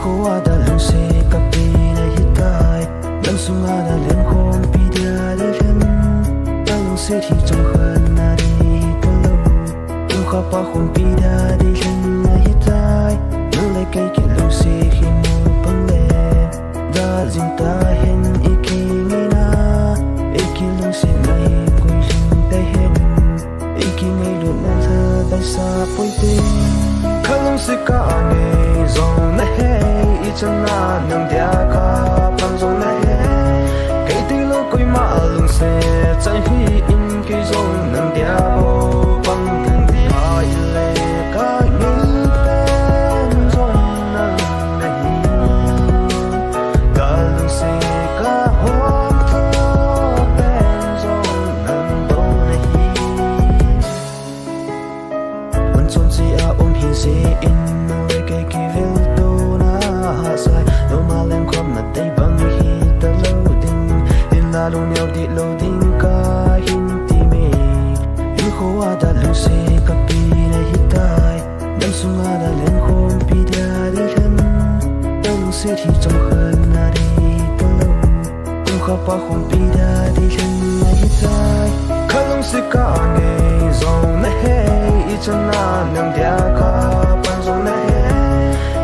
khoa đã lung se cặp bì này hít tai lăng sung a đã lên hôm bì dia để lên đã lung se thì trong khăn na đi tới lâu lung khắp ba hôm bì dia để lên này hít tai lung lấy cây kia lung se khi mùa băng lệ đã dừng ta hen iki ngay na iki lung se này quỳ lung tay hen iki ngay luôn nan thơ tay xa bôi tê khăn lung se cả ngày dòng này hey chân na nâng dia cả pan dòng này cây tì lô quỳ mà lung se trái hi in cây dòng nâng dia bo băng thân đi ai lệ cả nghĩ bên dòng nâng này cả lung se cả hôm thơ bên dòng nâng đâu này vẫn chôn gì à ôm hi gì in nâng lấy cây kỳ vel tô na hạ sai đâu mà lên khoan mặt tay băng hi ta lâu đình in la lu neo đi lâu đình cả hin ti mê in khoa đã lung se cặp bì này hít tai đâm sung a đã lên hôm bì dia đi lên đã lung se thì trong khăn na đi ta lâu lung khắp ba hôm bì dia đi lên này hít tai khăn lung se cả ngày dòng này hey chân na nâng dia cả pan dòng này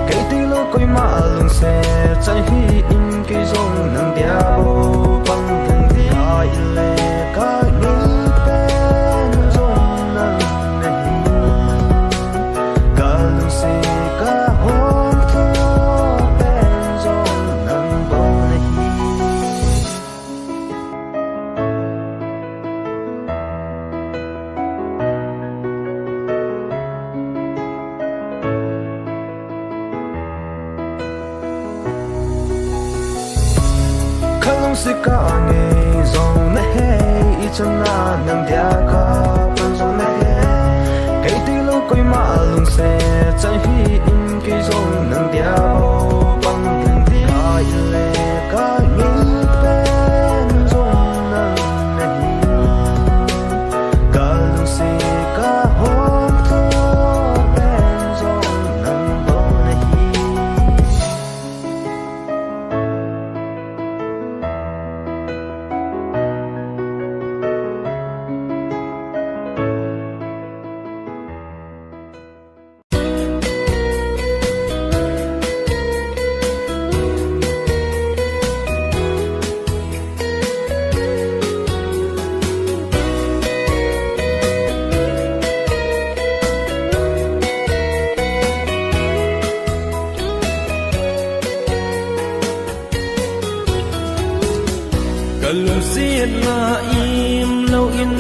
cây tì lô quỳ mà lung se trái hi in cây dòng nâng dia bo băng thân đi ai lệ cả nghĩ bên dòng nâng này cả lung se cả hôm thơ bên dòng nâng bao này khăn lung se cả ngày dòng này hey chân na nâng dia cả pan dòng này cây tì lô quỳ mà lung se trái hi in cây dòng nâng dia bo băng thân đi ai lệ cả nghĩ bên dòng nâng này cả lung se cả hôm thơ bên dòng nâng bao này Kalung siat na im lau in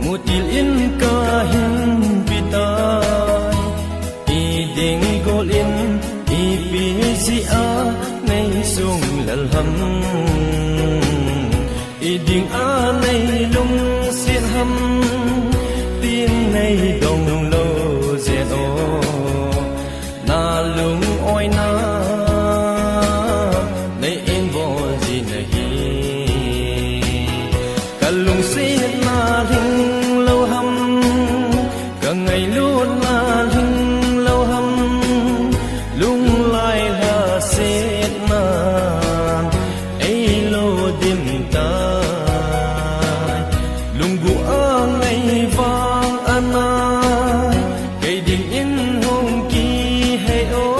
mutil in ka hin pitai I ding gol in I pi si a nay sung lal ham I ding a nay lung siat ham tiên nay dong lo zet o na lung oi na nay in bo ji nahi lung se na linh lâu hâm cả ngày luôn na linh lâu hâm lung lai là se na ấy lô đêm ta lung gu a ngày vang ana cây đình in hồng kỳ hay ô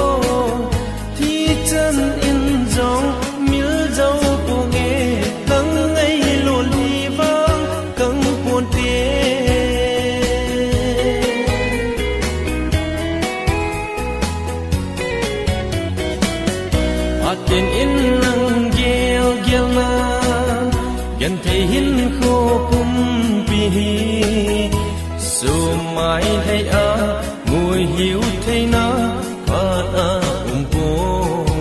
thi chân in dòng miêu dâu của nghe tăng ngày luôn tiền in lăng gheo gheo na gần thấy hin khô kum pi dù mai hay a mùi hiu thấy na phát a côi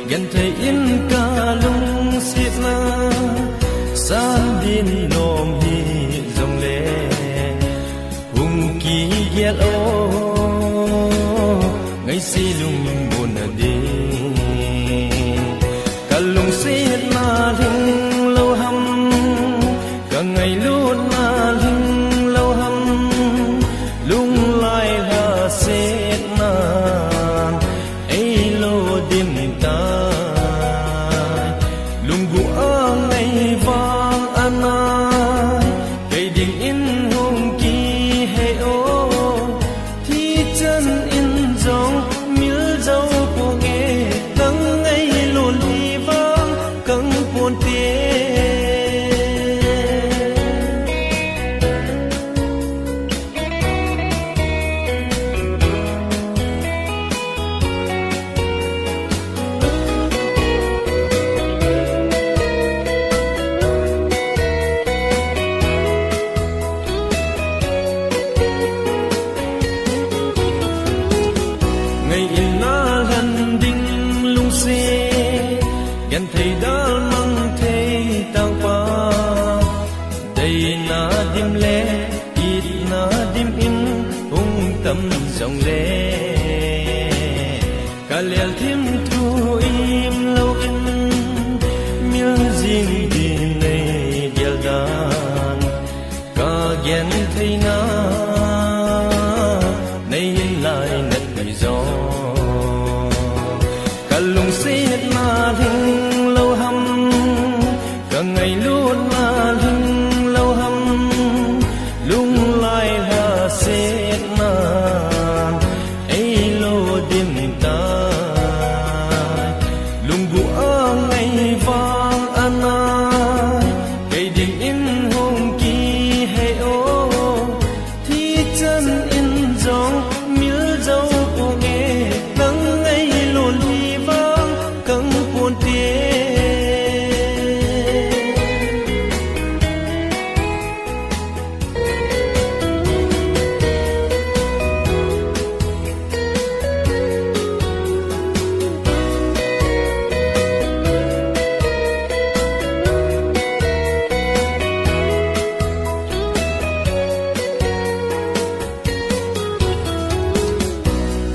gần thấy in ca lung xiết na san din nom hi dòng lệ hùng kỳ ghel ô ngày si lung buồn đi lung se na linh lâu hâm cả ngày luôn na linh lâu hâm lung lai là se na lần đinh lung xe gần thầy đã mang thầy tao qua đây na đêm lẽ ít na đêm in hung tâm dòng lẽ cả lẽ thêm thu im lâu in nhớ riêng đi này điều đàn cả ghen thầy na nay lại nật người gió cả lùng xếp na thinh lâu hâm cả ngày luôn na thinh lâu hâm lung lại là xếp na ấy lô đêm ta lung bùa ngày vang an ai cây đình in hồng kỳ hay ô thì chân in gió miếu dấu của nghe nắng ngày luôn đi vang căng buồn tiếng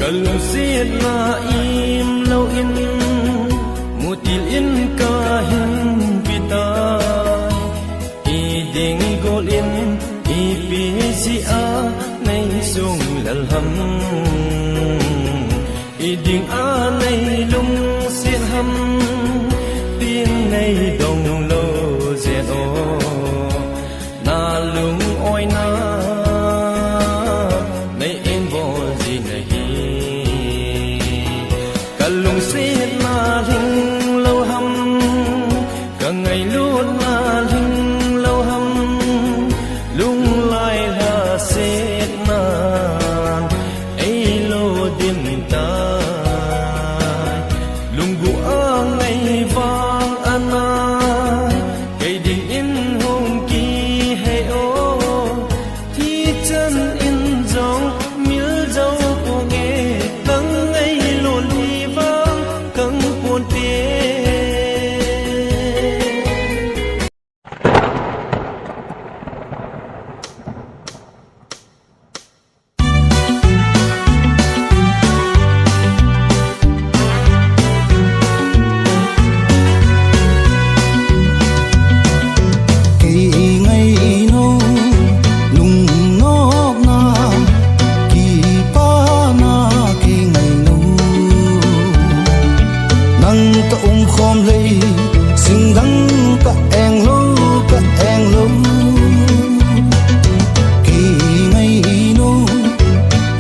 Kalau siat na im lâu in một til in kahin pita i ding gol in i pi a nay sung lal ham i ding a nay lung siat ham tin nay dong lo zet o na lung oi na nay em bo gì này lùng xếp na thinh lâu hâm cả ngày luôn na thinh lâu hâm lung lại là xếp na ấy lô đêm ta lung bùa ngày vang an ai cây đình in hồng kỳ hay ô thì chân in gió miếu dấu của nghe nắng ngày luôn đi căng buồn tiếng kỳ ngày nô lùng nóp na kỳ pa na kỳ ngày nô nang ta khom lây sinh đắng cả em lô kỳ ngày nô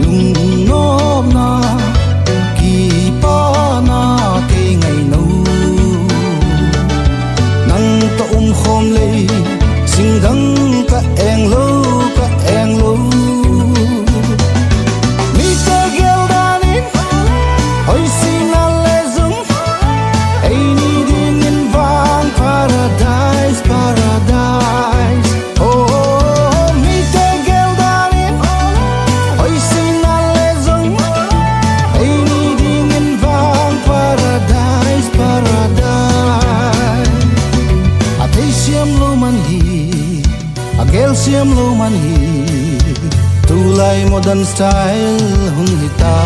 lùng nóp na kỳ pa na kỳ ngày nô nang ta khom lây sinh đắng cả em lô mi ta gel danin oi xin alle zum ei ni ding in vang paradise oh mi ta gel danin oi xin alle zum ei ni ding in vang paradise atei siam lo man hi agel siam lo man hi tulai modern style hun hita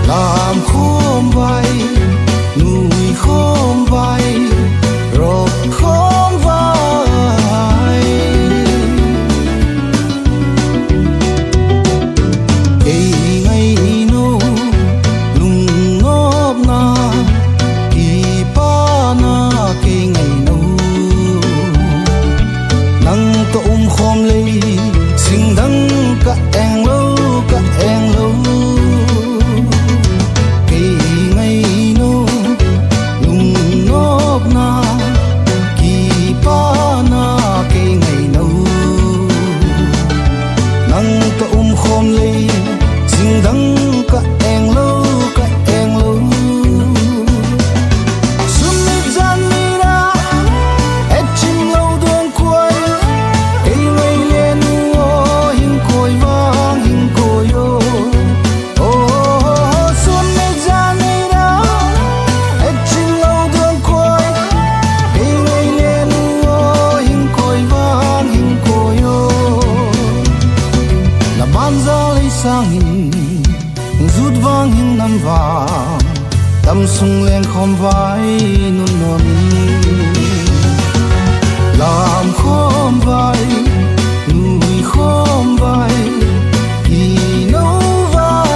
lam khom vai nui khom vai rock khom vai ei ngày nô lung ngop na kỳ pa na kỳ ngày nô nang to khom lây sinh đắng cả em lâu vàng tâm sung lên khom vai nun non làm khom vai nuôi khom vai kỳ nấu vai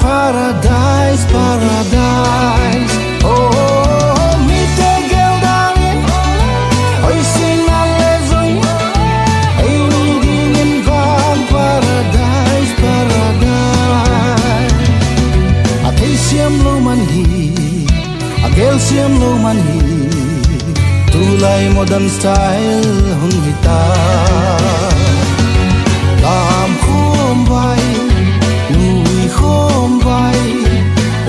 Paradise, paradise. Oh, mi te geldanin. Oi sinalezong. Ay nidingin vang paradise, paradise. Atay siyam lo manhi, agel siyam lo manhi. Tulay modern style hung hita. Lam khom bay. Khom vai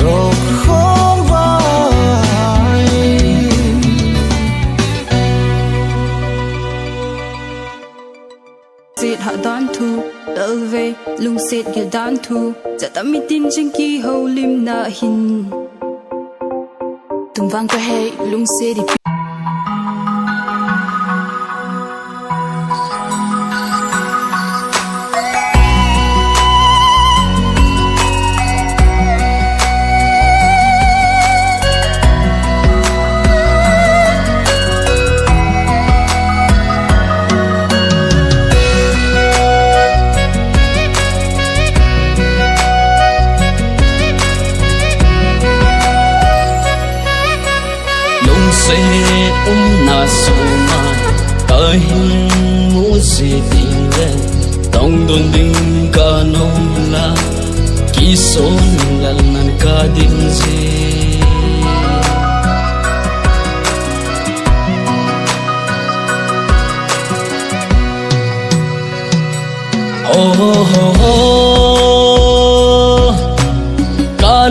rồi khom vai Sét hạ đan thu đỡ về lung sét gel đan thu za ta mi tin jing ki ho lim na hin tum vang ka he lung sét di na so mai kai mu si ting le tong don ding ka nom la ki son lal nan ka ding se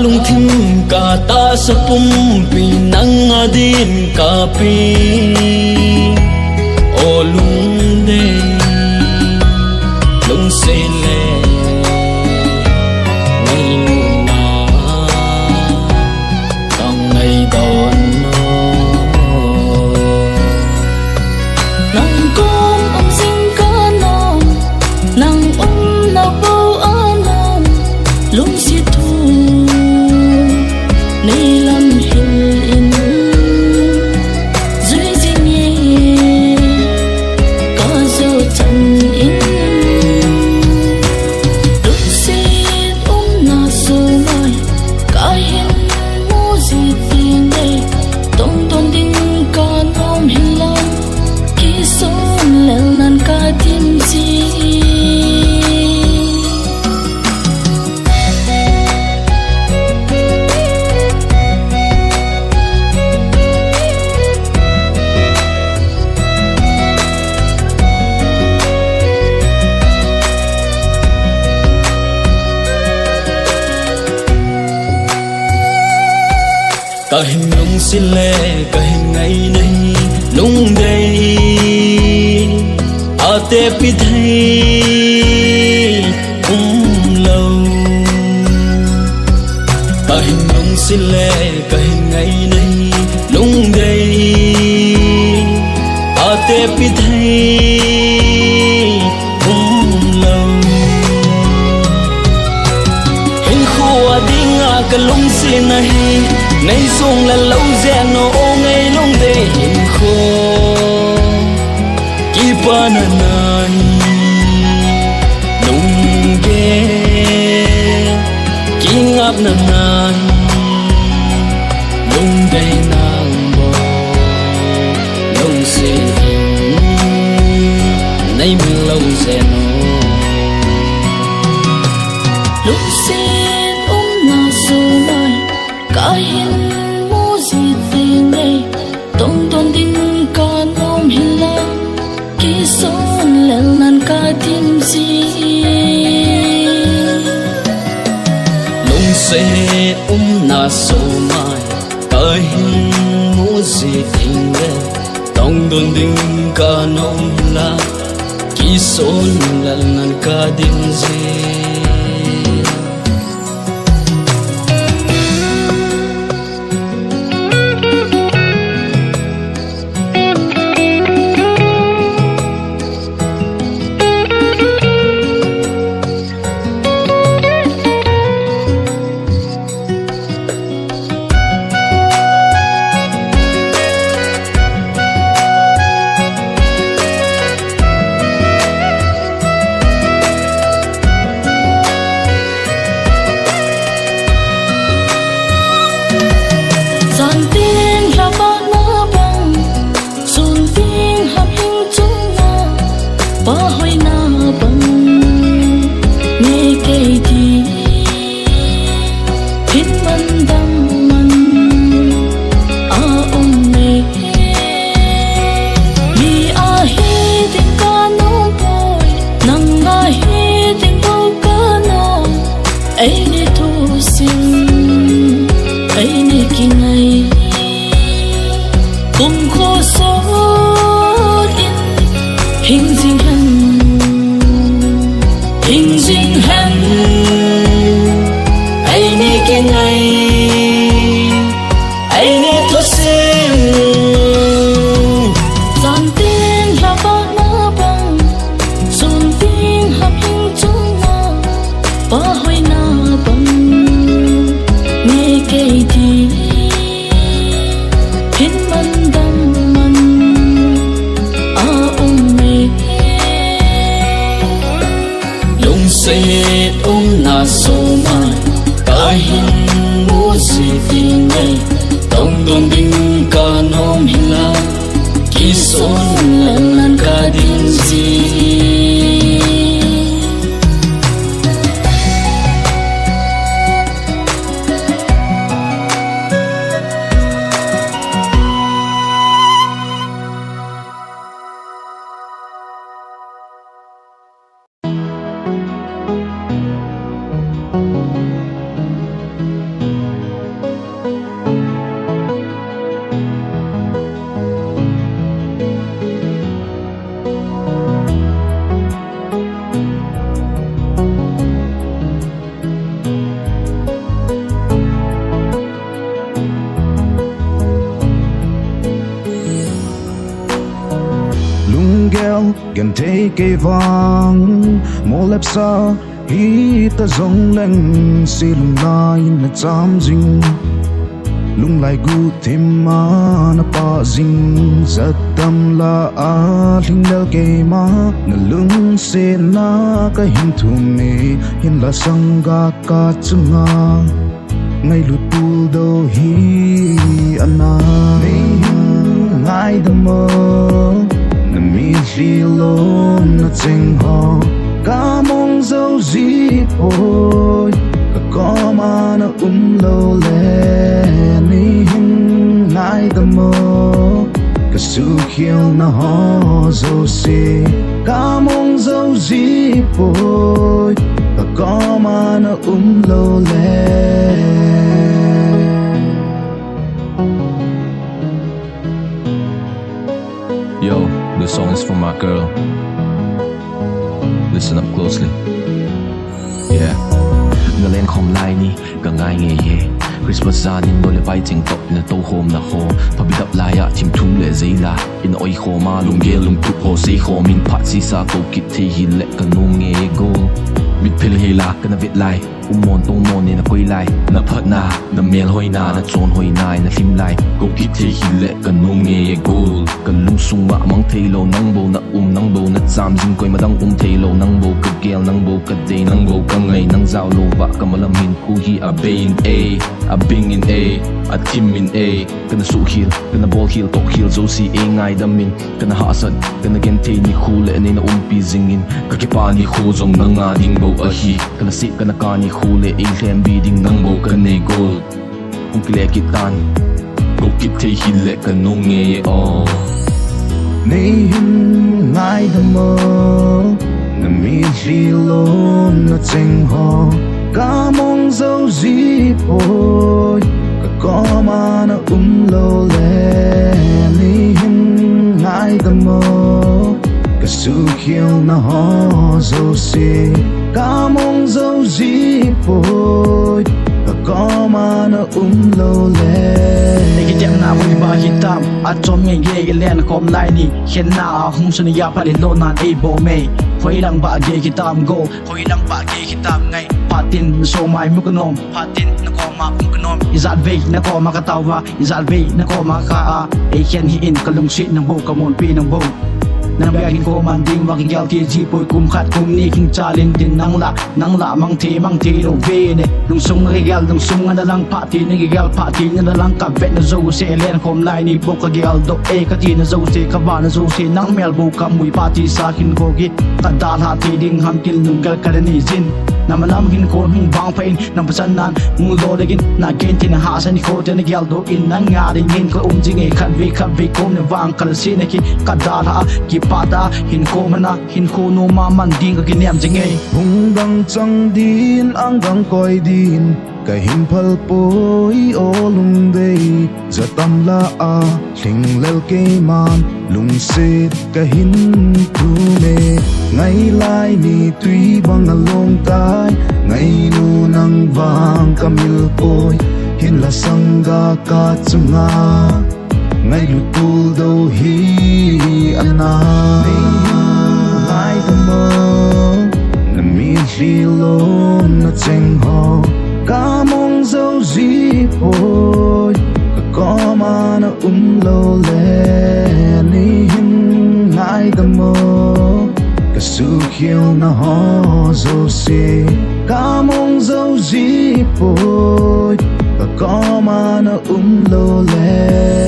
lung thim ka ta sa pum pi nang adin ka pi o lung de lung se le ngai nu na tang ngai don no nang kom om sing ka nom nang na bo anom lung si thu cả hình lung xin lệ cả hình ngày nay lung đây à tê pi thấy lâu cả hình lung xin lệ cả hình ngày nay lung đây à tê pi thấy lâu hình khua đi ngã cả lung xin này nay sung là lâu rèn nó ngay lung để hình khô kipa na nai nung ge king up na nai lung đây nang bo lung si nay mình lâu rèn nó lúc xin na su mai cả hin mu gì tình đây tông tôn đinh ca nom hin la ki son lel nan ka tim si lung se na so mai kai mu si ting le tong don ding ka nong la ki son lal nan ka ding zi na so mai kai mu si ting le tong don ding ka nom hila ki son lan ka ding zi gần thấy cây vàng mô lép xa hi ta giống lên xì lùng lai na chám dinh lung lại gu thêm mà na pa dinh rất tâm là a linh đeo cây má na lung xe na cái hình thù mê hiện là sang ga ca chunga ngay lụt tu đâu hi ana ngay đam mơ na mi li lo na cheng ho ca mong dấu dịp ôi cả có mà nó lâu lệ ni hình ngay tâm mơ cả sự khiêu na ho dấu xì ca mong dấu dịp ôi cả có mà nó lâu lệ. Yo, this song is for my girl. Listen up closely. Yeah. Nga len khom lai ni ka ngai nge ye. Christmas za nin do le pai ching tok na to home na ho. Phabi dap la ya chim thu le zeila. In oi kho ma lung ge lung tu ho sei kho min phat si sa ko kit the hi le ka no nge go. Bit phil hela kana vit lai. Mon tong mon ni na koi lai. Na phat na na mel hoi na chon hoi nai na hlim lai. Ko kit the hi le ka no nge go. Ka lung sung ma mang thei lo nang bo na nang bo na cham jing koi ma dang thei lo nang bo ka gel nang bo ka de nang bo ka ngai nang zao lo ba ka malam hin ku hi a be in a bing in a tim in kana su hil kana ball hil tok hil zo si ngai dam min kana ha sat kana gen thei ni khu le ne na pi jing in ka ki pa ni khu zong na nga ding bo a hi kana si kana ka ni khu le hlem bi ding nang bo ka ne gol ung kle ki tan go kit thei hi le ka no nge o Ni hin ngay đam mơ na mi li lo na cheng ho ca mong dấu dĩ poi ka ko ma na lo le ni hin ngai da mo ka su hiu na ho zo si ka mong zo ji poi ka ko ma na lo le Jam na mo ba hitam at som nge ge len kom lai ni khen na hum sun ya pa le lo nan e bo me khoi lang ba ge hitam go khoi lang ba ge hitam ngai patin so mai mu konom patin na ko ma mu konom izal ve na ko ma ka tawa izal ve na ko ma ka e khen hi in kalung si nang bo ka mon pi nang bo nang biagin ko man ding waking gal ti ji poi kum khat kum ni king chalin din nang la mang thi lo ve ne lung sung na lang pa ti ni gal pa ti na lang ka vet na zo se len kom lai ni bo ka gal do e ka ti na zo se ka ba na zo se nang mel bo ka mui pa ti sa kin ko gi ka da ha ti ding ham til nung gal ka ni jin namalam hin ko hung bang pain nam pasan nan mu lo legin na gen tin ha san ko te na gal do in nang nga ring hin ko jing e khat vi kom ne wang kal si ne ki ka da ha ki pada hin ko mana hin ko no ma man ding ka ginem jing e hung dang chang din ang gang koi din ka hin phal poi o lung dei zatam la a thing lel ke man lung se ka hin tu me ngai lai ni tui bang along tai ngai nu nang wang kamil poi hin la sanga ka chunga ngai lu tul do hi ana ai tâm mơ na mi li lo na cheng ho ka mong dâu gì poi ka ko ma na lo le ni hin ai tâm mơ ka su hiu na ho zo si ka mong dâu gì poi ka ko ma na lo le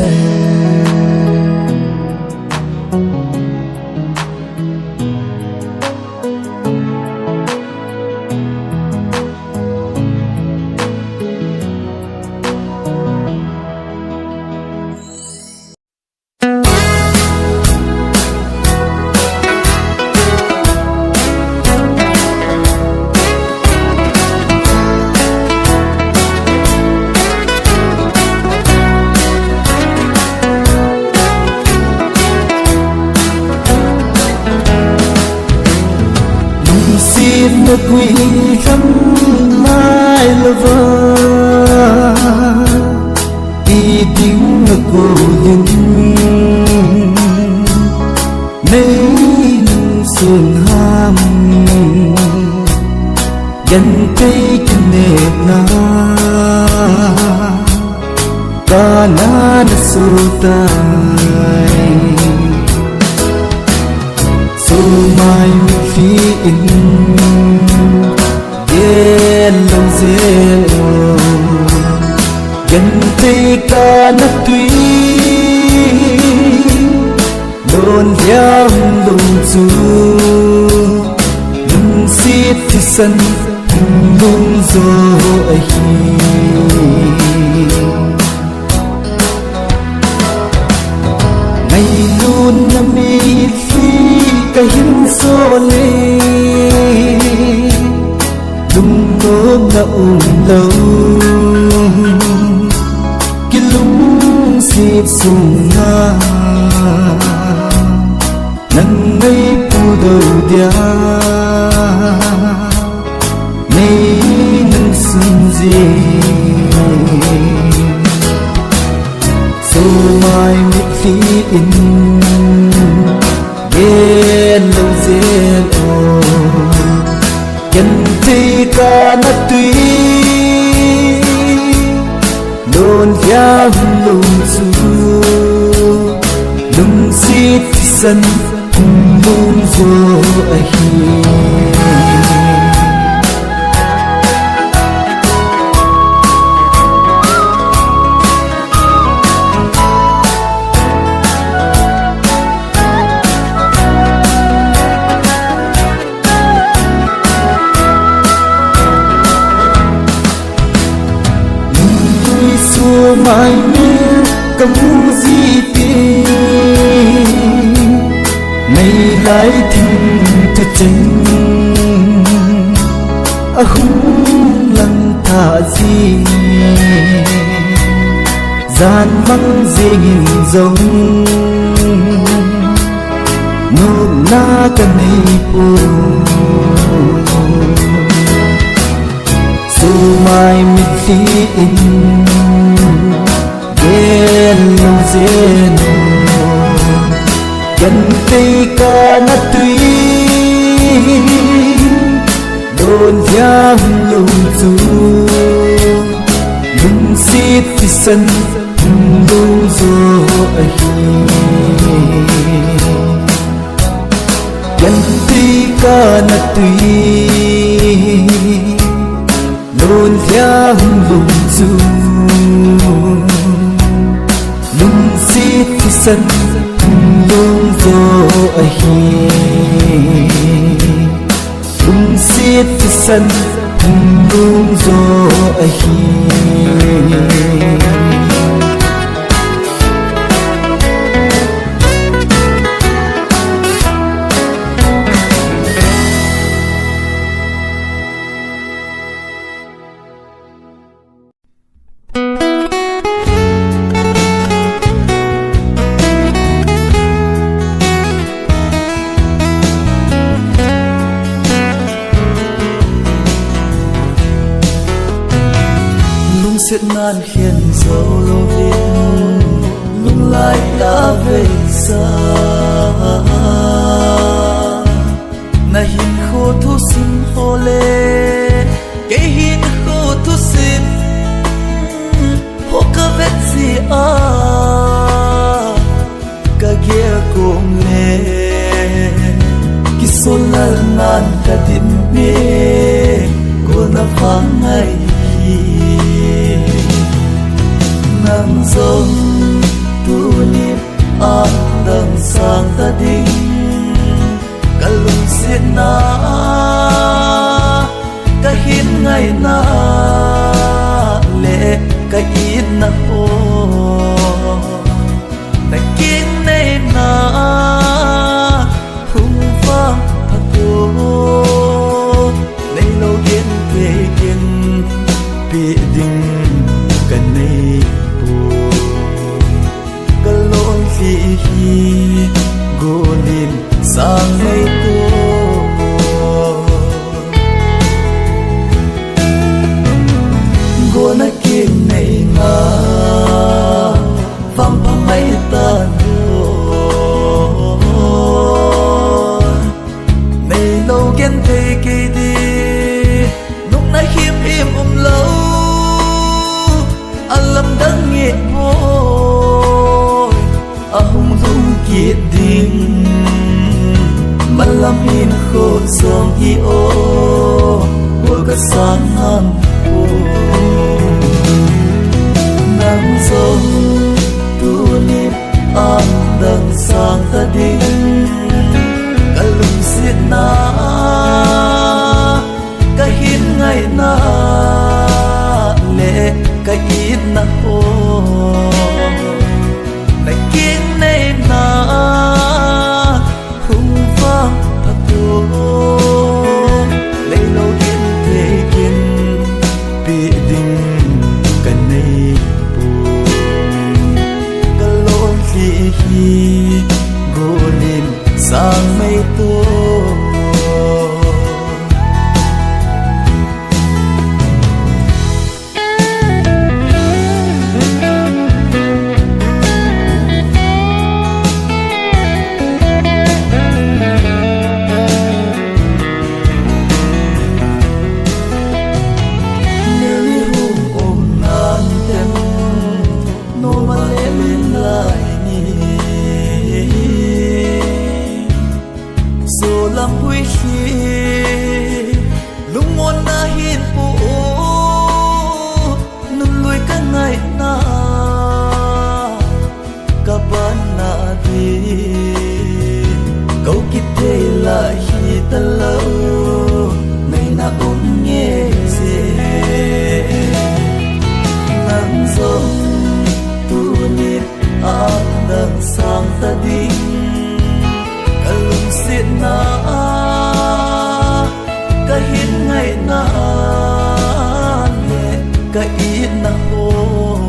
Một quỷ khắp mai lơ vơ đi tiếng cô dừng mấy xuồng ham gần cây chân nệp na ta na na su tai su mai phi in lâu dễ gần tay ca nắp tuy đồn giam lùng du lùng xít thì sân lùng rồi ngày luôn nằm đi phi cái hình số lê lung ôm na lâu cái lung xịt sung na nắng ngây pu đầu dia nay nắng xuân gì sâu mai một khi in ghé lâu dễ gần thì ca nát tuy đồn giam lùng du lùng xít sân lùng rồi mai nhớ cầm gì tê ngày lại thình thật tình hung lăng thả gì gian vắng gì nghìn giống nụ na cần hay phù dù mai mình khi in đến lâu dên gần tay ca na tuy đồn giang lùng du lùng xít thì sân lùng du ấy gần tay ca na tuy đồn giang lùng du lùng xít thì sân lùng du ấy lùng xít thì sân lùng du ấy Siết nan khiến dấu lô viên lung lại đã về xa na hin khô thu sim hồ lê cái hin khô thu sim hồ ca vết gì ca kia cùng lê ki số lần nan ca tin mê cô na vắng ngày nang dòng tu nip an đằng sang ta đinh cả lùng xiết na cả hin ngày na lệ cả ít na ô na kinh này na hung vang thật ô này lâu kiến kề kiến bị đình cần này hi golin sang mây to gona kim này nga vang phang mây ta này lâu ghen thề kỳ đi lúc nãy khiêm im lâu alam đang nghe hung dung kiệt đình malam hin khô song hi ô của các sáng hang ô nắng sông tu nip an đằng sang ta đinh cả lùng xiết na cả hin ngày na lệ cả ít na ô kinh này na hung vang thật ô lấy lâu đến thế kiên bị đình cả này buồn cả lối khi gồ lên sang mây tô sang ta đinh cả lùng xiết na cả hin ngày na lệ cả ít na ô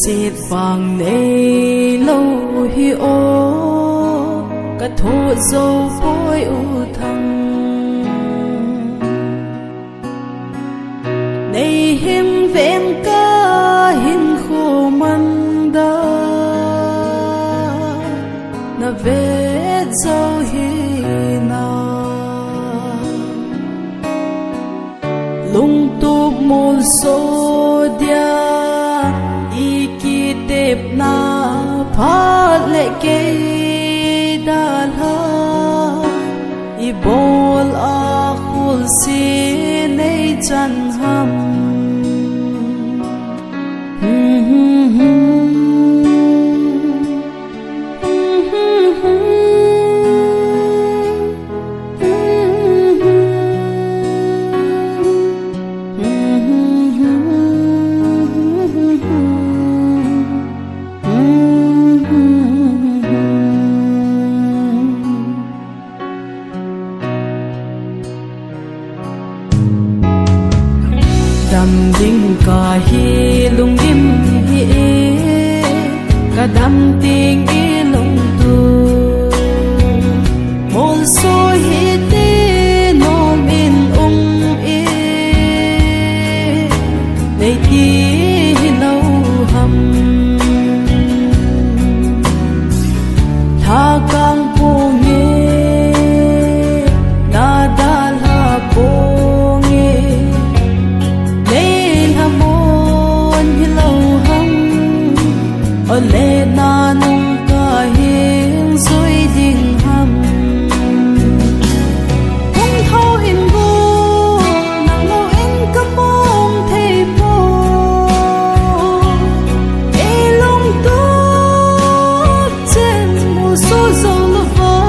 xịt vàng này lâu hi ô cả thô dâu phôi u thăng này hiểm vẹn ca hin khô măng đa na vết dâu hi na lung tu môn số dia tep na phat le ke da la I bol a khul si nei chan ham dam ding ka hi lung im hi e ka dam ting i lung tu mol so hi te nom in e nei ti hi lo ham tha kang pu nge na da la pu le na nung ka hiên suy dinh hầm hung thâu in bu nàng lâu in ka mong thầy po e long tu trên mùa số dầu lơ vơ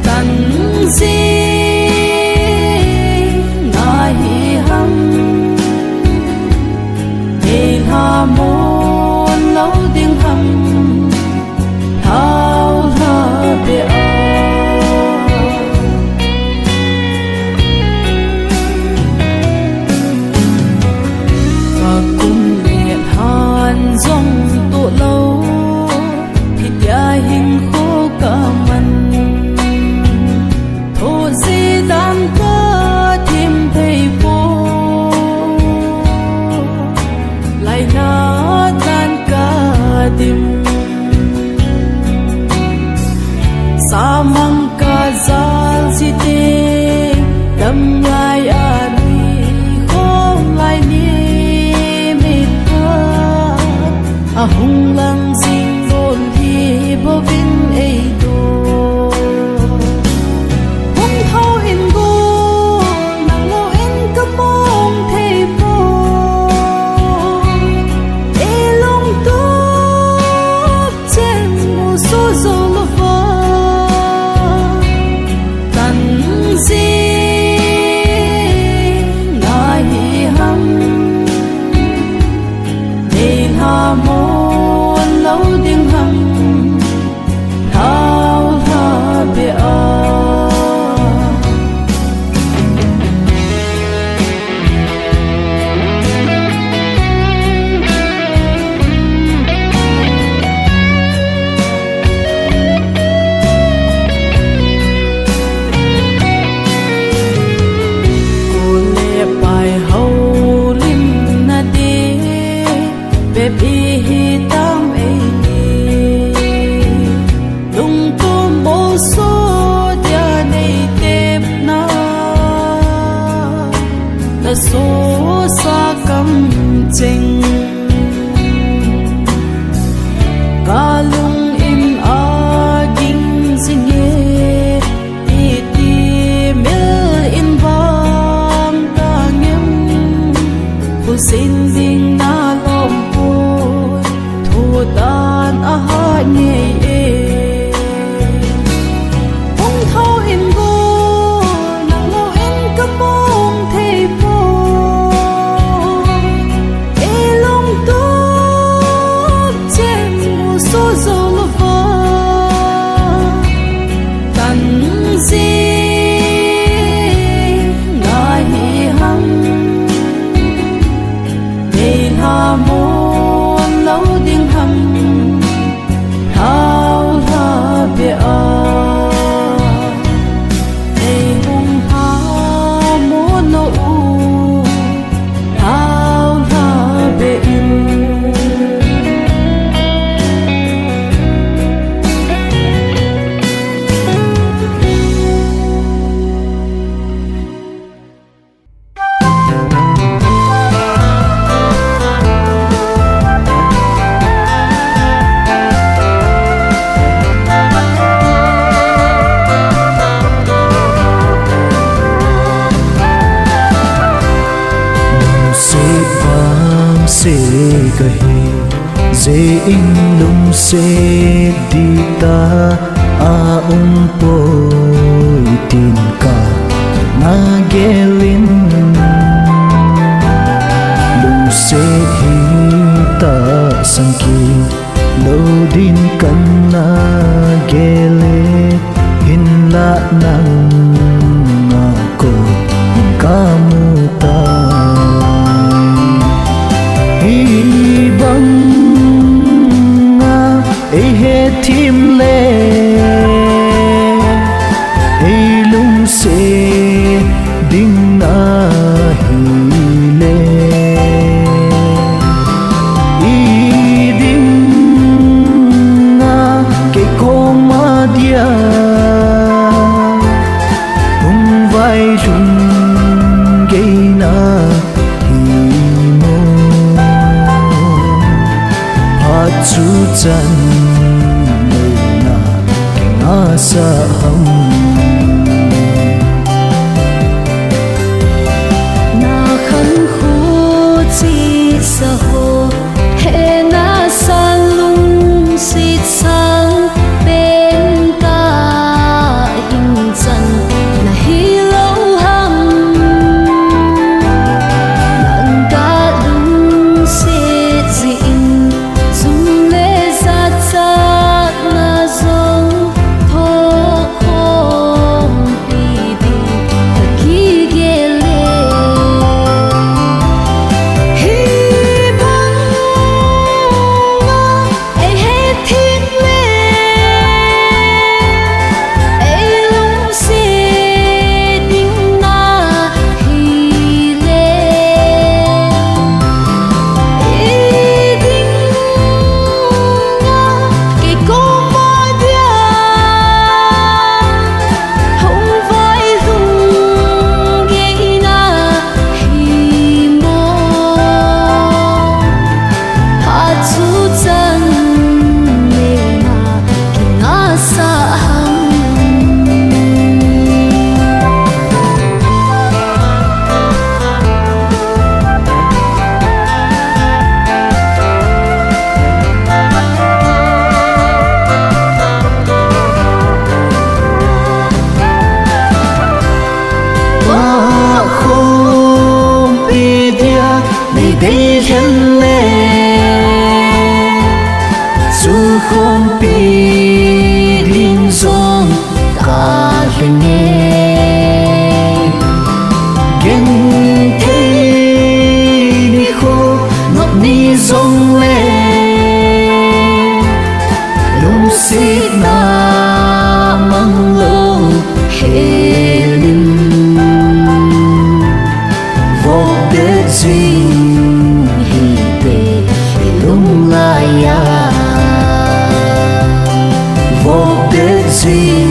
tận di na hi hầm e la mo samang ka zal si te dam lai ani khom lai ni mi pa a hung lang sing don hi bo vin ei do hung thâu in go nang lo in ka mong thei po e long tu chen mo so zo lo va môn lâu tiếng hầm thao tha bia cô lệ bài hậu lim na đi baby hi tam ei lung tum bo so dia nei tep na na so sa kam cheng ka lung in a ging sing ye ti mil in bang ta ngem fu sin ding na lom dan a ha nye e hung thâu in go nang lo in ka mong thei po e long tu chen mo so zo lo va tan si na hi hang nei la ka he ze in lung se di ta a poi tin ka na gelin lung se hi ta sanki lo din kan na gele hin la nang nga ko kamuta hi bang nga e he tim le e lung se ding na hi le i ding nga ke ko ma dia vai rung gây na hi mo hát chú chân nơi na cái ngã sa hầm na khăn khu chi sa ho he na san lung si sang bên ta in chân na hi lâu hầm nan ta lung si zin zum le za za na zong tho khom pi di ta ki ge le hi bang ma ai he thit le ai lung si ding na hi le ai ding na cái cô ma dia không phải dùng gây na hi mo hát chú chân mê na cái ngã sa hầm wa khom pi dia nei dei hen le su khom pi ding zong ka nghe gen te ni kho ngọc ni zong le lung sit na mang lo helin vô để duyên hi tê lung la ya vô để duyên